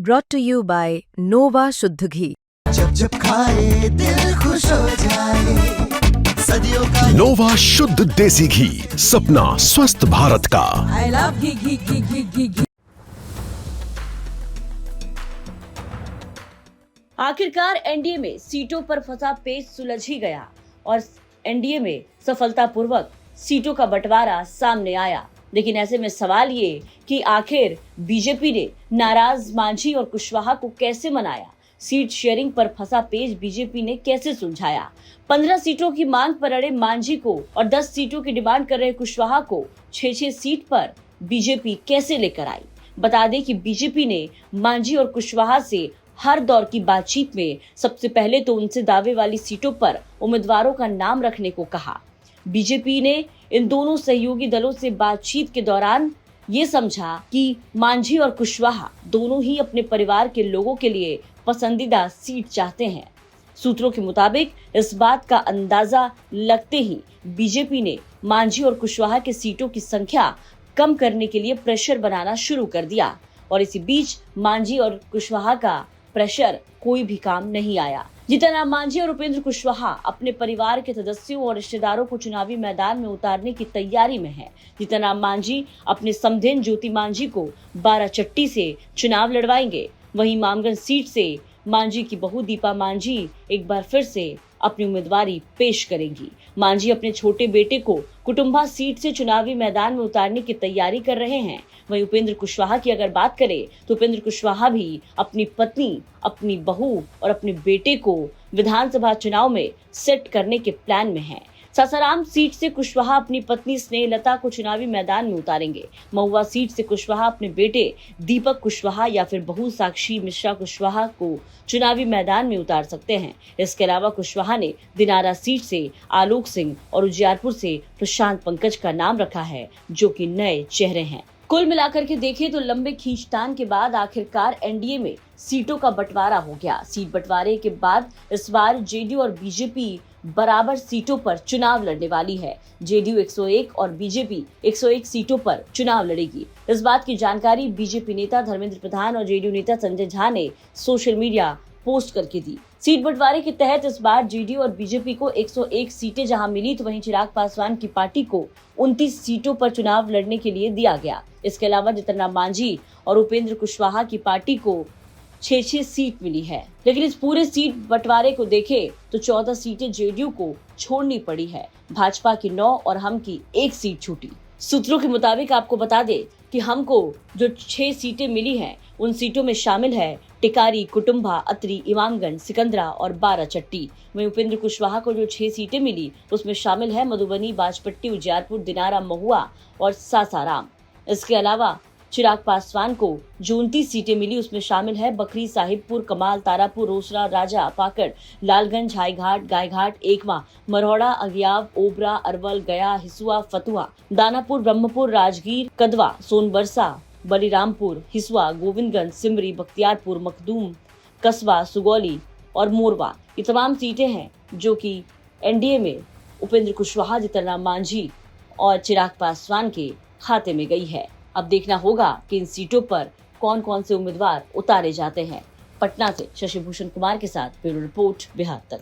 brought to you by Nova शुद्ध घी। जब जब खाए दिल खुश हो जाए, सदियों का नोवा शुद्ध देसी घी, सपना स्वस्थ भारत का। I love घी घी घी घी घी घी। आखिरकार एनडीए में सीटों पर फंसा पेच सुलझ ही गया और एनडीए में सफलतापूर्वक सीटों का बंटवारा सामने आया। लेकिन ऐसे में सवाल ये कि आखिर बीजेपी ने नाराज मांझी और कुशवाहा को कैसे मनाया? सीट शेयरिंग पर फंसा पेच बीजेपी ने कैसे सुलझाया? 15 सीटों की मांग पर अड़े मांझी को और 10 सीटों की डिमांड कर रहे कुशवाहा को 6-6 सीट पर बीजेपी कैसे लेकर आई? बता दें कि बीजेपी ने मांझी और कुशवाहा से हर दौर की बातचीत में सबसे पहले तो उनसे दावे वाली सीटों पर उम्मीदवारों का नाम रखने को कहा। बीजेपी ने इन दोनों सहयोगी दलों से बातचीत के दौरान ये समझा कि मांझी और कुशवाहा दोनों ही अपने परिवार के लोगों के लिए पसंदीदा सीट चाहते हैं। सूत्रों के मुताबिक इस बात का अंदाजा लगते ही बीजेपी ने मांझी और कुशवाहा के सीटों की संख्या कम करने के लिए प्रेशर बनाना शुरू कर दिया और इसी बीच मांझी और कुशवाहा का प्रेशर कोई भी काम नहीं आया। जीतनराम मांझी और उपेंद्र कुशवाहा अपने परिवार के सदस्यों और रिश्तेदारों को चुनावी मैदान में उतारने की तैयारी में हैं। जीतनराम मांझी अपने समधेन ज्योति मांझी को बाराचट्टी से चुनाव लड़वाएंगे। वहीं मामगंज सीट से मांझी की बहू दीपा मांझी एक बार फिर से अपनी उम्मीदवारी पेश करेंगी। मांझी अपने छोटे बेटे को कुटुंबा सीट से चुनावी मैदान में उतारने की तैयारी कर रहे हैं। वहीं उपेंद्र कुशवाहा की अगर बात करें तो उपेंद्र कुशवाहा भी अपनी पत्नी, अपनी बहू और अपने बेटे को विधानसभा चुनाव में सेट करने के प्लान में हैं। सासाराम सीट से कुशवाहा अपनी पत्नी स्नेहलता को चुनावी मैदान में उतारेंगे। महुआ सीट से कुशवाहा अपने बेटे दीपक कुशवाहा या फिर बहू साक्षी मिश्रा कुशवाहा को चुनावी मैदान में उतार सकते हैं। इसके अलावा कुशवाहा ने दिनारा सीट से आलोक सिंह और उजियारपुर से प्रशांत पंकज का नाम रखा है, जो कि नए चेहरे हैं। कुल मिलाकर के देखें तो लंबे खींचतान के बाद आखिरकार एनडीए में सीटों का बंटवारा हो गया। सीट बंटवारे के बाद इस बार जेडीयू और बीजेपी बराबर सीटों पर चुनाव लड़ने वाली है। जेडीयू 101 और बीजेपी 101 सीटों पर चुनाव लड़ेगी। इस बात की जानकारी बीजेपी नेता धर्मेंद्र प्रधान और जेडीयू नेता संजय झा ने सोशल मीडिया पोस्ट करके दी। सीट बंटवारे के तहत इस बार जेडीयू और बीजेपी को 101 सीटें जहां मिली तो वहीं चिराग पासवान की पार्टी को 29 सीटों पर चुनाव लड़ने के लिए दिया गया। इसके अलावा जीतनराम मांझी और उपेंद्र कुशवाहा की पार्टी को 6-6 सीट मिली है। लेकिन इस पूरे सीट बंटवारे को देखें तो 14 सीटें जेडीयू को छोड़नी पड़ी है। भाजपा की 9 और हम की 1 सीट छूटी। सूत्रों के मुताबिक आपको बता दें कि हमको जो 6 सीटें मिली हैं उन सीटों में शामिल है टिकारी, कुटुंबा, अतरी, इमामगंज, सिकंदरा और बाराचट्टी। वहीं उपेंद्र कुशवाहा को जो 6 सीटें मिली उसमें शामिल है मधुबनी, बाजपट्टी, उजियारपुर, दिनारा, महुआ और सासाराम। इसके अलावा चिराग पासवान को जो 29 सीटें मिली उसमें शामिल है बकरी, साहिबपुर, कमाल, तारापुर, रोसड़ा, राजा, पाकड़, लालगंज, हाईघाट, गायघाट, एकमा, मरौड़ा, अगियाव, ओबरा, अरवल, गया, हिसुआ, फतुहा, दानापुर, ब्रह्मपुर, राजगीर, कदवा, सोनबरसा, बलिरामपुर, हिसुआ, गोविंदगंज, सिमरी, बख्तियारपुर, मखदूम, कस्बा, सुगौली और मोरवा। ये तमाम सीटें हैं जो कि एनडीए में उपेंद्र कुशवाहा, जीतनराम मांझी और चिराग पासवान के खाते में गई है। अब देखना होगा कि इन सीटों पर कौन कौन से उम्मीदवार उतारे जाते हैं। पटना से शशि भूषण कुमार के साथ ब्यूरो रिपोर्ट, बिहार तक।